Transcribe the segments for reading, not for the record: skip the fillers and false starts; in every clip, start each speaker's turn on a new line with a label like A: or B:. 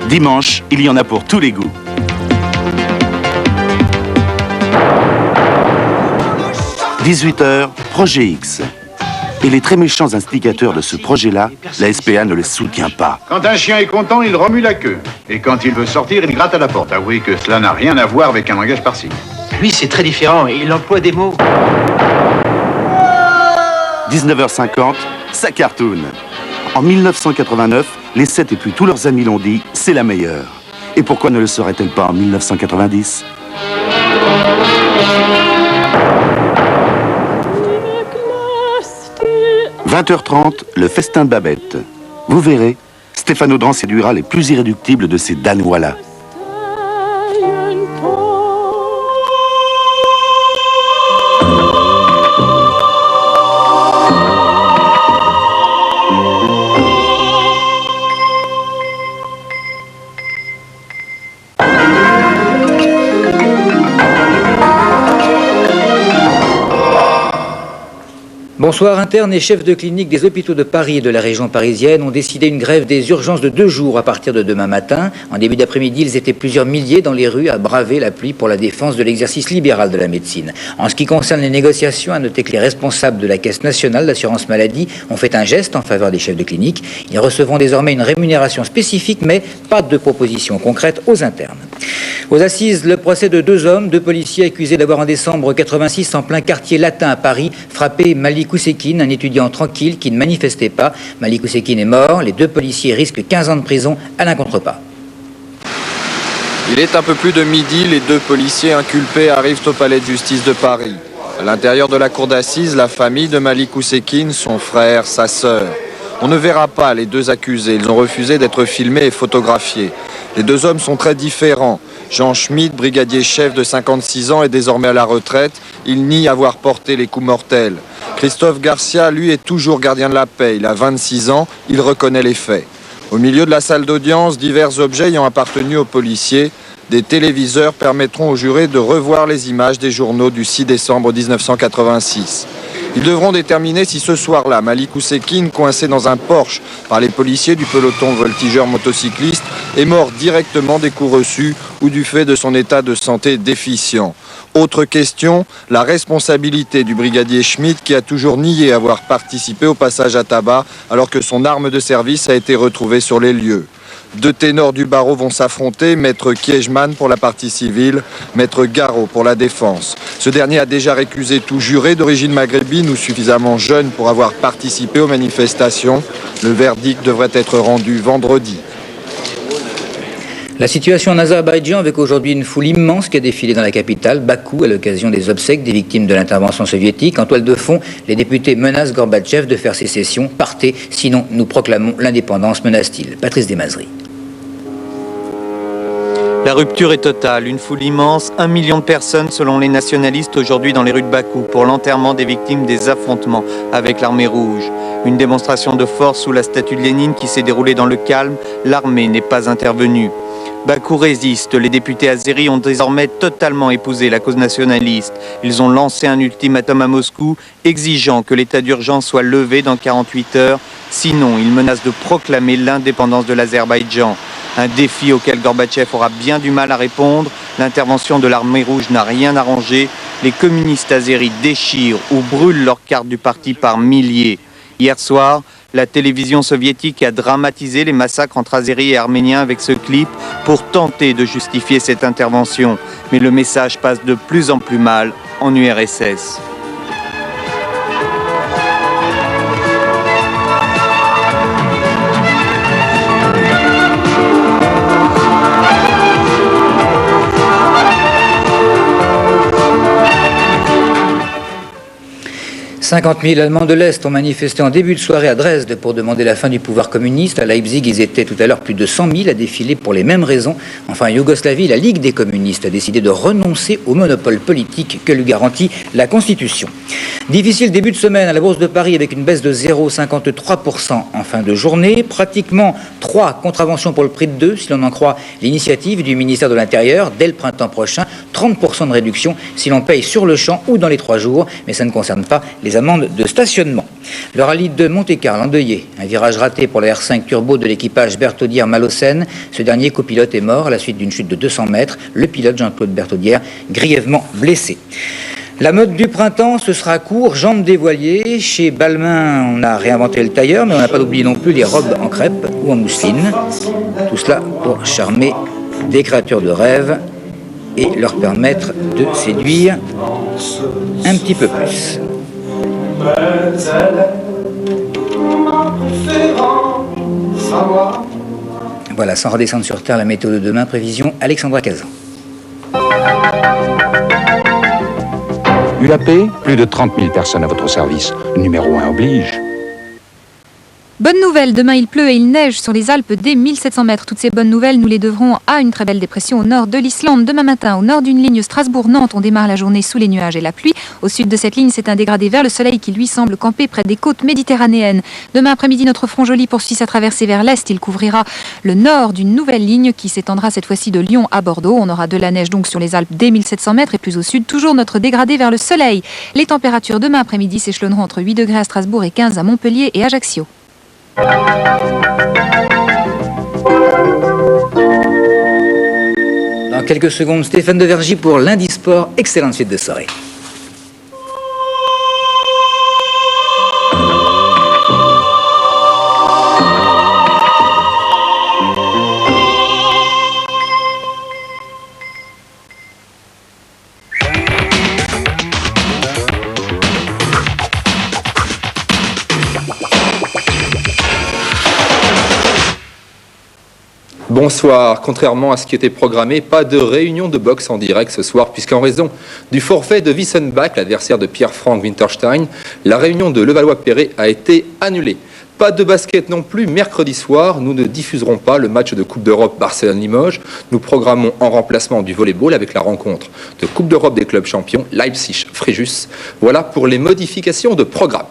A: Dimanche, il y en a pour tous les goûts. « 18h, Projet X. Et les très méchants instigateurs de ce projet-là, la SPA ne les soutient pas.
B: Quand un chien est content, il remue la queue. Et quand il veut sortir, il gratte à la porte. Avouez que cela n'a rien à voir avec un langage par-ci.
C: Lui, c'est très différent. Il emploie des mots.
A: 19h50, ça cartoon. En 1989, les 7 et puis tous leurs amis l'ont dit, c'est la meilleure. Et pourquoi ne le serait-elle pas en 1990 ? 20h30, le festin de Babette. Vous verrez, Stéphane Audran séduira les plus irréductibles de ces Danois-là.
D: Bonsoir, internes et chefs de clinique des hôpitaux de Paris et de la région parisienne ont décidé une grève des urgences de 2 jours à partir de demain matin. En début d'après-midi, ils étaient plusieurs milliers dans les rues à braver la pluie pour la défense de l'exercice libéral de la médecine. En ce qui concerne les négociations, à noter que les responsables de la Caisse nationale d'assurance maladie ont fait un geste en faveur des chefs de clinique. Ils recevront désormais une rémunération spécifique, mais pas de propositions concrètes aux internes. Aux assises, le procès de 2 hommes, 2 policiers accusés d'avoir en décembre 86 en plein quartier latin à Paris frappé Malik Oussekine, un étudiant tranquille qui ne manifestait pas. Malik Oussekine est mort. Les 2 policiers risquent 15 ans de prison. Alain Contrepas.
E: Il est un peu plus de midi. Les 2 policiers inculpés arrivent au palais de justice de Paris. À l'intérieur de la cour d'assises, la famille de Malik Oussekine, son frère, sa sœur. On ne verra pas les 2 accusés. Ils ont refusé d'être filmés et photographiés. Les 2 hommes sont très différents. Jean Schmitt, brigadier chef de 56 ans, est désormais à la retraite. Il nie avoir porté les coups mortels. Christophe Garcia, lui, est toujours gardien de la paix. Il a 26 ans, il reconnaît les faits. Au milieu de la salle d'audience, divers objets ayant appartenu aux policiers. Des téléviseurs permettront aux jurés de revoir les images des journaux du 6 décembre 1986. Ils devront déterminer si ce soir-là, Malik Oussekine, coincé dans un Porsche par les policiers du peloton voltigeur motocycliste, est mort directement des coups reçus ou du fait de son état de santé déficient. Autre question, la responsabilité du brigadier Schmitt qui a toujours nié avoir participé au passage à tabac alors que son arme de service a été retrouvée sur les lieux. 2 ténors du barreau vont s'affronter, maître Kiejman pour la partie civile, maître Garot pour la défense. Ce dernier a déjà récusé tout juré d'origine maghrébine ou suffisamment jeune pour avoir participé aux manifestations. Le verdict devrait être rendu vendredi.
D: La situation en Azerbaïdjan avec aujourd'hui une foule immense qui a défilé dans la capitale, Bakou, à l'occasion des obsèques des victimes de l'intervention soviétique. En toile de fond, les députés menacent Gorbatchev de faire sécession. Partez, sinon nous proclamons l'indépendance, menace-t-il. Patrice Desmazeries.
F: La rupture est totale, une foule immense, 1 million de personnes selon les nationalistes aujourd'hui dans les rues de Bakou pour l'enterrement des victimes des affrontements avec l'armée rouge. Une démonstration de force sous la statue de Lénine qui s'est déroulée dans le calme, l'armée n'est pas intervenue. Bakou résiste, les députés azéris ont désormais totalement épousé la cause nationaliste. Ils ont lancé un ultimatum à Moscou exigeant que l'état d'urgence soit levé dans 48 heures, sinon ils menacent de proclamer l'indépendance de l'Azerbaïdjan. Un défi auquel Gorbatchev aura bien du mal à répondre. L'intervention de l'armée rouge n'a rien arrangé. Les communistes azéris déchirent ou brûlent leurs cartes du parti par milliers. Hier soir, la télévision soviétique a dramatisé les massacres entre Azéris et Arméniens avec ce clip pour tenter de justifier cette intervention. Mais le message passe de plus en plus mal en URSS. «
D: 50 000 Allemands de l'Est ont manifesté en début de soirée à Dresde pour demander la fin du pouvoir communiste. À Leipzig, ils étaient tout à l'heure plus de 100 000 à défiler pour les mêmes raisons. Enfin, en Yougoslavie, la Ligue des communistes a décidé de renoncer au monopole politique que lui garantit la Constitution. Difficile début de semaine à la Bourse de Paris avec une baisse de 0,53% en fin de journée. Pratiquement 3 contraventions pour le prix de 2, si l'on en croit l'initiative du ministère de l'Intérieur. Dès le printemps prochain, 30% de réduction si l'on paye sur le champ ou dans les 3 jours. Mais ça ne concerne pas les des amendes de stationnement. Le rallye de Monte-Carlo endeuillé, un virage raté pour le R5 Turbo de l'équipage Bertaudière-Malocène. Ce dernier copilote est mort à la suite d'une chute de 200 mètres. Le pilote Jean-Claude Bertaudière, grièvement blessé. La mode du printemps, ce sera court, jambes dévoilées. Chez Balmain, on a réinventé le tailleur, mais on n'a pas oublié non plus les robes en crêpe ou en mousseline. Tout cela pour charmer des créatures de rêve et leur permettre de séduire un petit peu plus. Voilà, sans redescendre sur Terre, la météo de demain, prévision Alexandra Cazan.
G: UAP, plus de 30 000 personnes à votre service. Numéro 1 oblige.
H: Bonne nouvelle, demain il pleut et il neige sur les Alpes dès 1700 mètres. Toutes ces bonnes nouvelles, nous les devrons à une très belle dépression au nord de l'Islande. Demain matin, au nord d'une ligne Strasbourg-Nantes, on démarre la journée sous les nuages et la pluie. Au sud de cette ligne, c'est un dégradé vers le soleil qui lui semble camper près des côtes méditerranéennes. Demain après-midi, notre front joli poursuit sa traversée vers l'est. Il couvrira le nord d'une nouvelle ligne qui s'étendra cette fois-ci de Lyon à Bordeaux. On aura de la neige donc sur les Alpes dès 1700 mètres et plus au sud, toujours notre dégradé vers le soleil. Les températures demain après-midi s'échelonneront entre 8 degrés à Strasbourg et 15 à Montpellier et Ajaccio.
D: Dans quelques secondes, Stéphane Devergy pour Lundi Sport. Excellente suite de soirée.
I: Bonsoir. Contrairement à ce qui était programmé, pas de réunion de boxe en direct ce soir, puisqu'en raison du forfait de Wissenbach, l'adversaire de Pierre-Franck Winterstein, la réunion de Levallois-Perret a été annulée. Pas de basket non plus mercredi soir. Nous ne diffuserons pas le match de Coupe d'Europe Barcelone-Limoges. Nous programmons en remplacement du volleyball avec la rencontre de Coupe d'Europe des clubs champions Leipzig-Fréjus. Voilà pour les modifications de programme.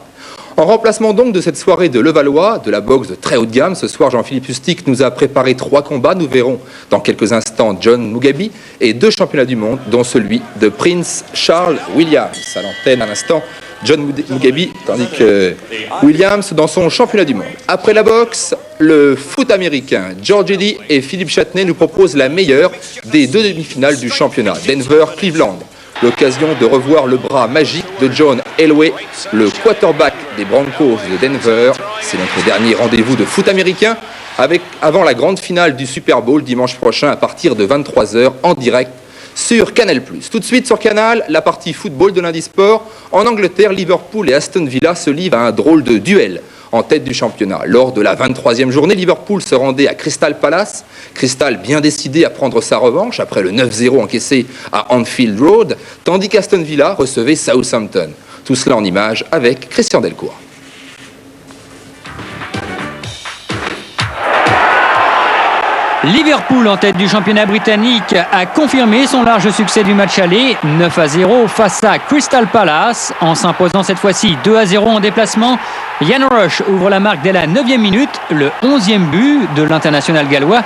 I: En remplacement donc de cette soirée de Levallois, de la boxe de très haut de gamme, ce soir Jean-Philippe Lustig nous a préparé 3 combats. Nous verrons dans quelques instants John Mugabi et 2 championnats du monde, dont celui de Prince Charles Williams. À l'antenne à l'instant, John Mugabi, tandis que Williams dans son championnat du monde. Après la boxe, le foot américain. George Eddy et Philippe Châtenay nous proposent la meilleure des 2 demi-finales du championnat, Denver-Cleveland. L'occasion de revoir le bras magique de John Elway, le quarterback des Broncos de Denver. C'est notre dernier rendez-vous de foot américain avant la grande finale du Super Bowl dimanche prochain à partir de 23h en direct sur Canal+. Tout de suite sur Canal, la partie football de Lundi Sport. En Angleterre, Liverpool et Aston Villa se livrent à un drôle de duel en tête du championnat. Lors de la 23e journée, Liverpool se rendait à Crystal Palace. Crystal bien décidé à prendre sa revanche après le 9-0 encaissé à Anfield Road, tandis qu'Aston Villa recevait Southampton. Tout cela en images avec Christian Delcourt.
J: Liverpool, en tête du championnat britannique, a confirmé son large succès du match aller, 9-0 face à Crystal Palace, en s'imposant cette fois-ci 2-0 en déplacement. Ian Rush ouvre la marque dès la 9e minute, le 11e but de l'international gallois.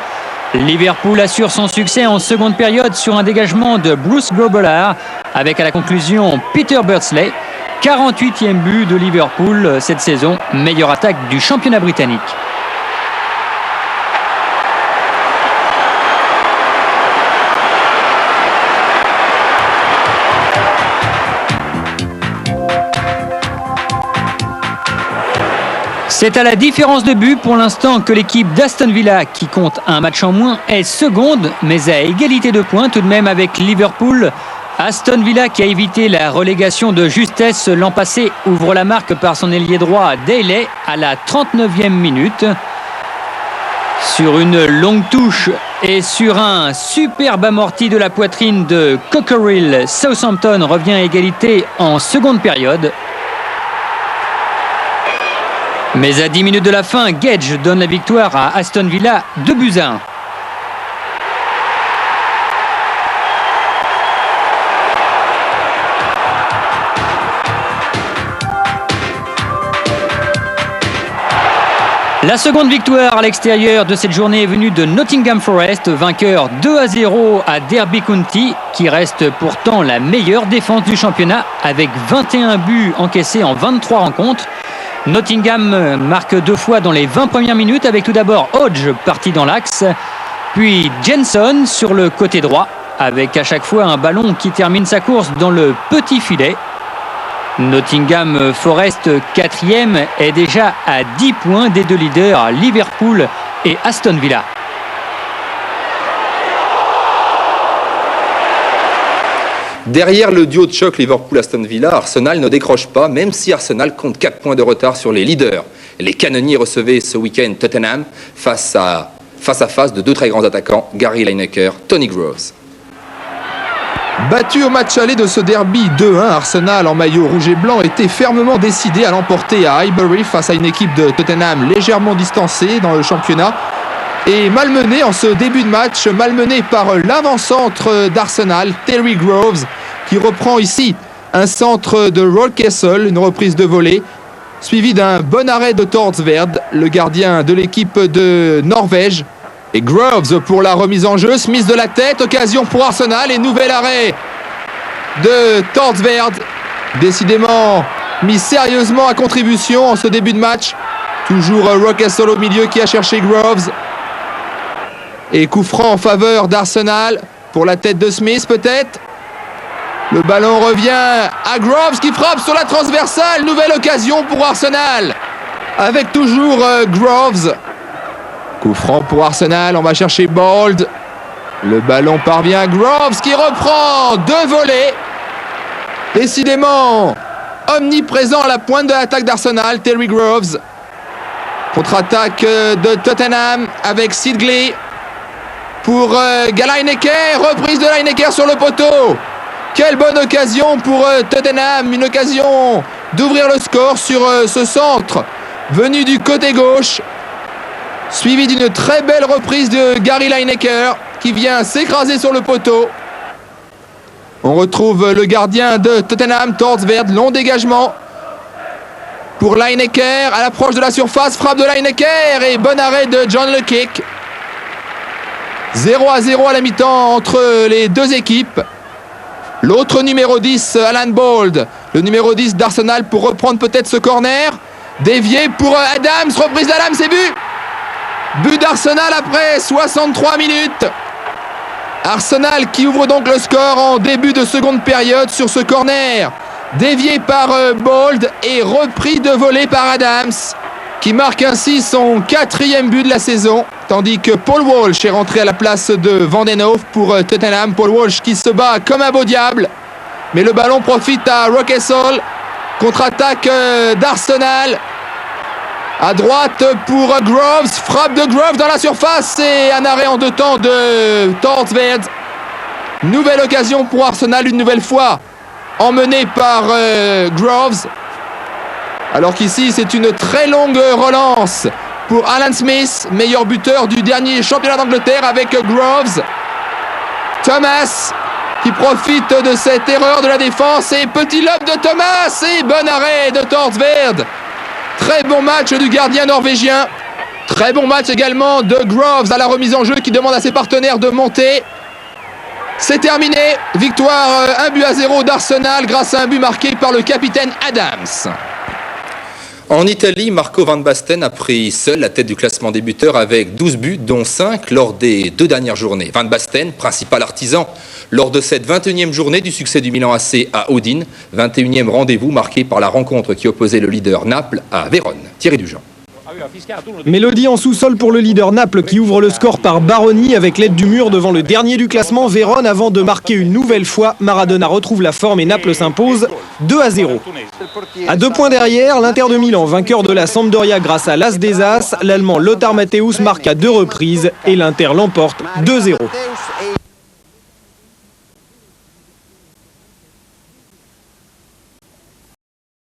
J: Liverpool assure son succès en seconde période sur un dégagement de Bruce Grobbelaar, avec à la conclusion Peter Beardsley. 48e but de Liverpool cette saison, meilleure attaque du championnat britannique. C'est à la différence de but pour l'instant que l'équipe d'Aston Villa, qui compte un match en moins, est seconde, mais à égalité de points tout de même avec Liverpool. Aston Villa, qui a évité la relégation de justesse l'an passé, ouvre la marque par son ailier droit Daly à la 39e minute. Sur une longue touche et sur un superbe amorti de la poitrine de Cockerill, Southampton revient à égalité en seconde période. Mais à 10 minutes de la fin, Gedge donne la victoire à Aston Villa 2-1. La seconde victoire à l'extérieur de cette journée est venue de Nottingham Forest, vainqueur 2-0 à Derby County, qui reste pourtant la meilleure défense du championnat avec 21 buts encaissés en 23 rencontres. Nottingham marque 2 fois dans les 20 premières minutes avec tout d'abord Hodge parti dans l'axe, puis Jenson sur le côté droit avec à chaque fois un ballon qui termine sa course dans le petit filet. Nottingham Forest 4e est déjà à 10 points des deux leaders Liverpool et Aston Villa.
I: Derrière le duo de choc Liverpool-Aston Villa, Arsenal ne décroche pas, même si Arsenal compte 4 points de retard sur les leaders. Les canonniers recevaient ce week-end Tottenham face à face de deux très grands attaquants, Gary Lineker, Tony Groves.
K: Battu au match aller de ce derby 2-1, Arsenal en maillot rouge et blanc était fermement décidé à l'emporter à Highbury face à une équipe de Tottenham légèrement distancée dans le championnat et malmené en ce début de match, malmené par l'avant-centre d'Arsenal, Terry Groves, qui reprend ici un centre de Rollcastle, une reprise de volée, suivi d'un bon arrêt de Tordsverd, le gardien de l'équipe de Norvège. Et Groves pour la remise en jeu, Smith de la tête, occasion pour Arsenal et nouvel arrêt de Tordsverd, décidément mis sérieusement à contribution en ce début de match. Toujours Rollcastle au milieu qui a cherché Groves. Et coup franc en faveur d'Arsenal pour la tête de Smith peut-être. Le ballon revient à Groves qui frappe sur la transversale, nouvelle occasion pour Arsenal avec toujours Groves. Coup franc pour Arsenal, on va chercher Bold. Le ballon parvient à Groves qui reprend deux volets. Décidément omniprésent à la pointe de l'attaque d'Arsenal, Terry Groves. Contre-attaque de Tottenham avec Sidgley pour Lineker. Reprise de Lineker sur le poteau. Quelle bonne occasion pour Tottenham. Une occasion d'ouvrir le score sur ce centre venu du côté gauche. Suivi d'une très belle reprise de Gary Lineker qui vient s'écraser sur le poteau. On retrouve le gardien de Tottenham, Tordsverd, long dégagement pour Lineker à l'approche de la surface, frappe de Lineker et bon arrêt de John Le Kick. 0-0 à la mi-temps entre les deux équipes. L'autre numéro 10, Alan Bold, le numéro 10 d'Arsenal pour reprendre peut-être ce corner. Dévié pour Adams, reprise d'Adams, c'est but. But d'Arsenal après 63 minutes. Arsenal qui ouvre donc le score en début de seconde période sur ce corner. Dévié par Bold et repris de volée par Adams, qui marque ainsi son 4e but de la saison. Tandis que Paul Walsh est rentré à la place de Van den Hoof pour Tottenham. Paul Walsh qui se bat comme un beau diable. Mais le ballon profite à Rockesall. Contre-attaque d'Arsenal. À droite pour Groves, frappe de Groves dans la surface et un arrêt en deux temps de Tordsverd. Nouvelle occasion pour Arsenal une nouvelle fois, emmené par Groves. Alors qu'ici c'est une très longue relance pour Alan Smith, meilleur buteur du dernier championnat d'Angleterre avec Groves. Thomas qui profite de cette erreur de la défense et petit lob de Thomas et bon arrêt de Tordsverd. Très bon match du gardien norvégien. Très bon match également de Groves à la remise en jeu qui demande à ses partenaires de monter. C'est terminé. Victoire 1-0 d'Arsenal grâce à un but marqué par le capitaine Adams.
I: En Italie, Marco Van Basten a pris seul la tête du classement des buteurs avec 12 buts, dont 5 lors des 2 dernières journées. Van Basten, principal artisan lors de cette 21e journée du succès du Milan AC à Udine. 21e rendez-vous marqué par la rencontre qui opposait le leader Naples à Vérone. Thierry Dujean.
L: Mélodie en sous-sol pour le leader Naples qui ouvre le score par Baroni avec l'aide du mur devant le dernier du classement Vérone avant de marquer une nouvelle fois. Maradona retrouve la forme et Naples s'impose 2-0. À 2 points derrière, l'Inter de Milan, vainqueur de la Sampdoria grâce à l'As des As, l'Allemand Lothar Matthäus marque à 2 reprises et l'Inter l'emporte 2-0.